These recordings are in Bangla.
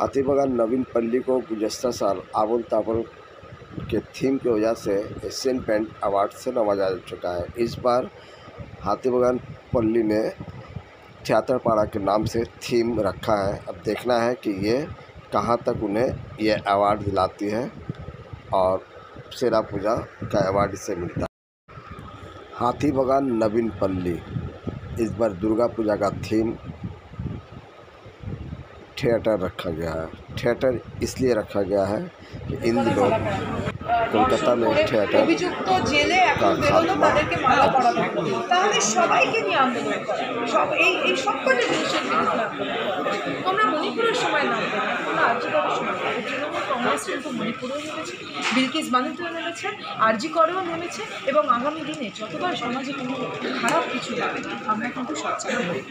हाथीबागान नवीन पल्ली को गुज़श्ता साल आबोल ताबोल के थीम की वजह से एशियन पेंट अवार्ड से नवाजा जा चुका है। इस बार हाथीबागान पल्ली ने थिएटर पाड़ा के नाम से थीम रखा है। अब देखना है कि ये कहाँ तक उन्हें ये अवार्ड दिलाती है और सेरा पूजा का अवार्ड इससे मिलता है। हाथीबागान नवीन पल्ली, इस बार दुर्गा पूजा का थीम थिएटर रखा गया है। थिएटर इसलिए रखा गया है कि इन दिनों কলকাতা में थिएटर অভিযুক্ত জেলে এখন বেরোলো, তাদেরকে মালা পরানো হলো, তাহলে সবাইকে নিয়ে আন্দোলন করে সব এই সবকটা জিনিসের বিরুদ্ধে আন্দোলন। তোমরা মণিপুরের সময় নামবে না, তোমরা আরজিকরের সময় তৃণমূল কংগ্রেস কিন্তু মণিপুরেও নেমেছে, বিলকিস বানুতেও নেমেছে, আরজি করেও নেমেছে এবং আগামী দিনে যতবার সমাজে কোনো খারাপ কিছু লাগে আমরা কিন্তু সচেতন হই।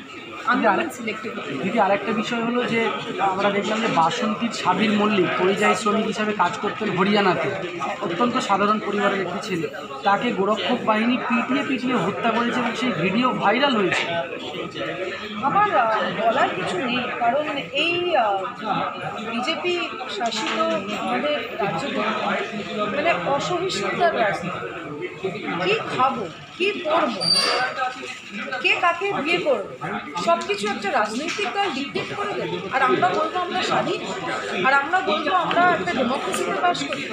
দিদি আরেকটা বিষয় হলো যে আমরা দেখলাম যে বাসন্তীর সাবির মল্লিক পরিযায়ী শ্রমিক হিসাবে কাজ করতেন হরিয়ানাতে, অত্যন্ত সাধারণ পরিবারের একটি ছেলে, তাকে গোরক্ষক বাহিনী পিটিয়ে হত্যা করেছে এবং সেই ভিডিও ভাইরাল হয়েছে। আমার বলার কিছু নেই, কারণ এই বিজেপি শাসিত আমাদের রাজ্যে মানে অসহিষ্ণুতার রাজনীতি। কী খাবো, কী করবো, কে কাকে বিয়ে করবো, সব কিছু একটা রাজনৈতিক দল ডিকটেট করে দেবে। আর আমরা বলবো আমরা স্বাধীন, আর আমরা বলবো আমরা একটা ডেমোক্রেসিতে বাস করি।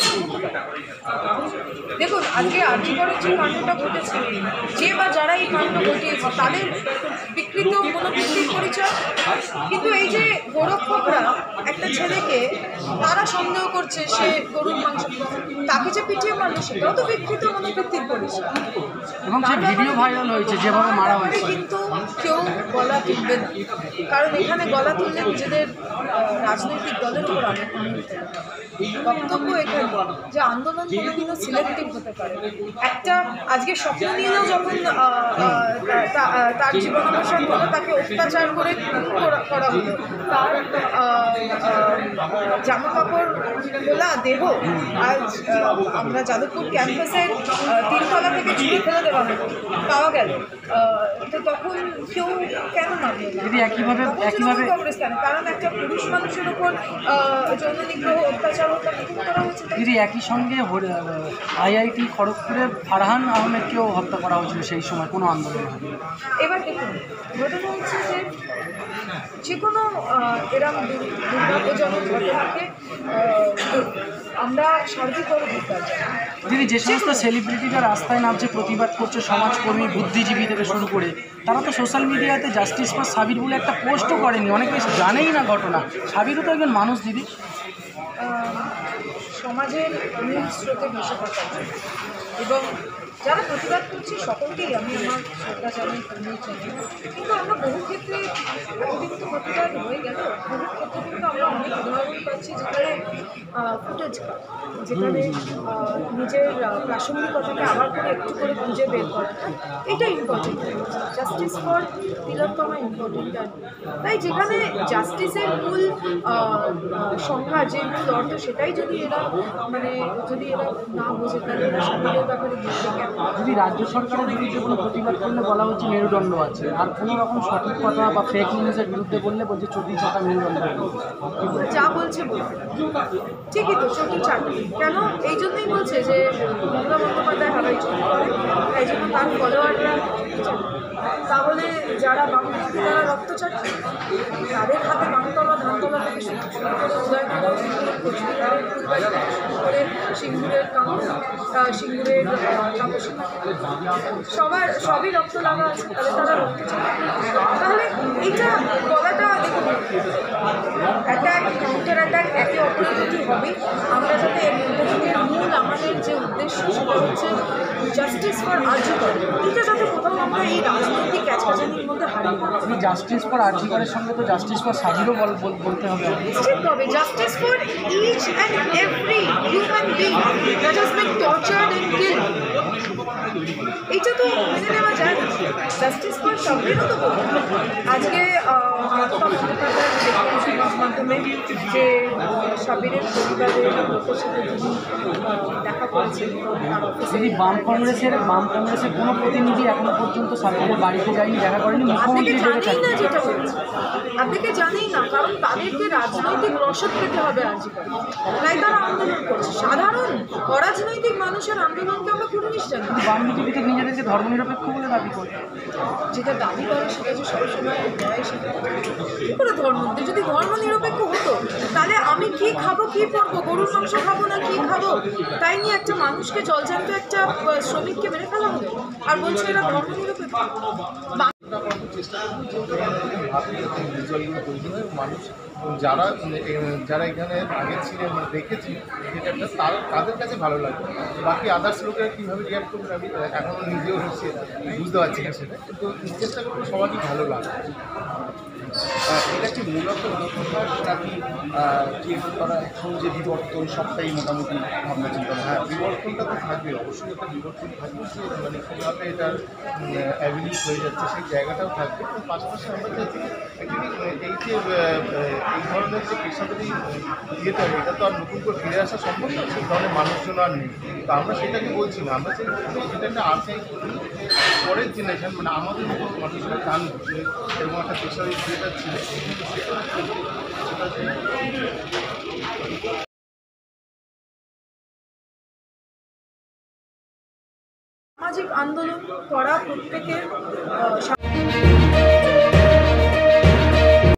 দেখুন, আজকে আরজিকরের যে কাণ্ডটা ঘটেছে, যে বা যারা এই কাণ্ড ঘটিয়েছে তাদের বিকৃত মনোবৃত্তির পরিচয়, কিন্তু এই যে গোরক্ষকরা একটা ছেলেকে তারা সন্দেহ করছে সে গরুর মাংস, তাকে যে পিটিয়ে মারলো সেটাও তো বিকৃত মনোবৃত্তির পরিচয় এবং সেই ভিডিও ভাইরাল হয়েছে যেভাবে মারা হয়েছে। কিন্তু কেউ গলা তুলবে না, কারণ এখানে গলা তুললে নিজেদের রাজনৈতিক দলের উপর বক্তব্য এখানে যে আন্দোলন কোনোদিনও সিলেক্টিভ হতে পারে। একটা আজকে স্বপ্ন নিয়েও যখন তার জীবনাবসান হলো, তাকে অত্যাচার করে করা হলো, তার জামা কাপড় খোলা দেহ আজ আমরা যাদবপুর ক্যাম্পাসের 3 তলা থেকে ছুঁড়ে ফেলে দেওয়া হলো পাওয়া গেল, তো তখন কেউ কেন মানবে না? একইভাবে কংগ্রেস কেন? কারণ একটা পুরুষ মানুষের উপর যৌন নিগ্রহ অত্যাচার করা হয়েছে। দিদি একই সঙ্গে আইআইটি খড়গপুরের ফারহান আহমেদকেও হত্যা করা হয়েছিল সেই সময় কোনো আন্দোলন হয়নি। এবার দেখুন, ঘটনা হচ্ছে যে কোনো এরম দুর্ভাগ্যজনক ঘটনাকে আমরা সার্বিকভাবে বিচার চাই। দিদি যে সমস্ত সেলিব্রিটিরা রাস্তায় নামছে, প্রতিবাদ করছে, সমাজকর্মী, বুদ্ধিজীবী থেকে শুরু করে, তারা তো সোশ্যাল মিডিয়াতে জাস্টিস ফর সাবির বলে একটা পোস্টও করেনি, অনেকে জানেই না ঘটনা। সাবিরও তো একজন মানুষ দিদি। সমাজের মূল স্রোতে ভেসে থাকা এবং যারা প্রতিবাদ করছে সকলকেই আমি আমার শ্রদ্ধা জানাই, কিন্তু আমরা বহু ক্ষেত্রে এতদিন তো প্রতিবাদ হয়ে গেল, বহু ক্ষেত্রে কিন্তু আমরা অনেক উদাহরণ পাচ্ছি যেখানে ফুটেজ, যেখানে নিজের প্রাসঙ্গিকতাকে আবার করে একটু করে খুঁজে বের করাটা, এটা important. Justice for Tilottama important. তাই যেখানে জাস্টিসের মূল সংজ্ঞা, যে মূল অর্থ, সেটাই যদি এরা না বোঝে তাহলে এরা সাবিরের ব্যাপারে বুঝবে কেন? যদি রাজ্য সরকারের বিরুদ্ধে কোনো প্রতিবাদ করলে বলা হচ্ছে মেরুদণ্ড আছে, আর কোনো রকম সঠিক কথা বা ফেক নিউজের বিরুদ্ধে বললে বলছে চটি চাকা মেরুদণ্ড। যা বলছে ঠিকই তো, চটি চাকা কেন? এই জন্যই বলছে যে মমতা বন্দ্যোপাধ্যায় হারাই চটি করে, তাই জন্য তার ফলোয়াররা। তাহলে যারা বামপন্থী, যারা রক্ত চাচ্ছে, তাদের হাতে বামতলা ধানতলা থেকে শুরু করে উদয়নগর করে সিঙ্গুরের সিঙ্গুরের সবই রক্ত লাগা আছে, তাহলে তারা রক্ত চাচ্ছে। তাহলে এইটা বলাটা, দেখুন, অ্যাটাক কাউন্টার অ্যাটাক একে অপরের প্রতি হবে। আমরা যাতে মূল আমাদের যে উদ্দেশ্য সেটা হচ্ছে জাস্টিস ফর আরজিকর, এটা যাতে কোথাও আমরা এই রাজনৈতিক ক্যাচকাচানির মধ্যে হারিয়ে না। জাস্টিস ফর আরজিকরের সঙ্গে তো জাস্টিস ফর সাজিরও বলতে হবে। নিশ্চিত হবে justice for each and every human being that has been tortured and killed. এইটা তো মেনে নেওয়া যায় না। জাস্টিস ফর সাব্বিরও তো বলবো। আজকে মমতা বন্দ্যোপাধ্যায়ের সংবাদ মাধ্যমে যে সাব্বিরের পরিবারের লোকের সাথে যিনি দেখা করেছেন তার অফিসে যদি বাম কংগ্রেসের কোনো প্রতিনিধি এখনো পর্যন্ত সাব্বিরের বাড়িতে যায়নি, দেখা করেনি, আপনাকে মুখ্যমন্ত্রী জানেই না যেটা বলছে, আপনাকে জানেই না, কারণ তাদেরকে রাজনৈতিক রসদ পেতে হবে আজকে, তাই তারা আন্দোলন করছে। সাধারণ অরাজনৈতিক মানুষের আন্দোলনকে আমরা কোনো জিনিস জানি না। বাম বিজেপিতে নিজেদেরকে ধর্মনিরপেক্ষ বলে দাবি করে, যেটা দাবি করে সেটা যে সবসময় দেয়, সেটা কী করে যদি ধর্ম নিরপেক্ষ হতো তাহলে আমি কি খাবো, কি পরবো, গরুর মাংস খাবো না কি খাবো, তাই নিয়ে একটা মানুষকে জলজান্ত একটা শ্রমিককে মেরে ফেলা হলো আর বলছে এরা ধর্ম নিরপেক্ষ। মানুষ যারা এখানে আগে ছিলেন দেখেছি যেটা তাদের কাছে ভালো লাগে, বাকি আদার্স লোকেরা কীভাবে রিয়াক্ট করবেন আমি এখনও নিজেও হচ্ছে বুঝতে পারছি না সেটা, কিন্তু চেষ্টা করবো সবারই ভালো লাগে। এটা কি মূলত নাকি ক্রিয়েট করা এখন যে বিবর্তন সবটাই মোটামুটি ভাবনা চিন্তা? হ্যাঁ, বিবর্তনটা তো থাকবে, অবশ্যই একটা বিবর্তন থাকবে, যে মানে কীভাবে এটার অ্যাভিলিউট হয়ে যাচ্ছে সেই জায়গাটাও থাকবে। এবং পাশাপাশি আমরা চাইছি এই যে এই ধরনের যে পেশাদারি থিয়েটার, এটা তো আর নতুন করে ফিরে আসা সম্ভব না, সেই ধরনের মানুষজন আর নেই। তো আমরা সেটাকে বলছি না, আমরা চাই যেটা আর্কাইভ পরের জেনারেশন, মানে আমাদের মতো মানুষরা জানবে যে এরকম একটা পেশাদারি থিয়েটার ছিল। সামাজিক আন্দোলন করা প্রত্যেকের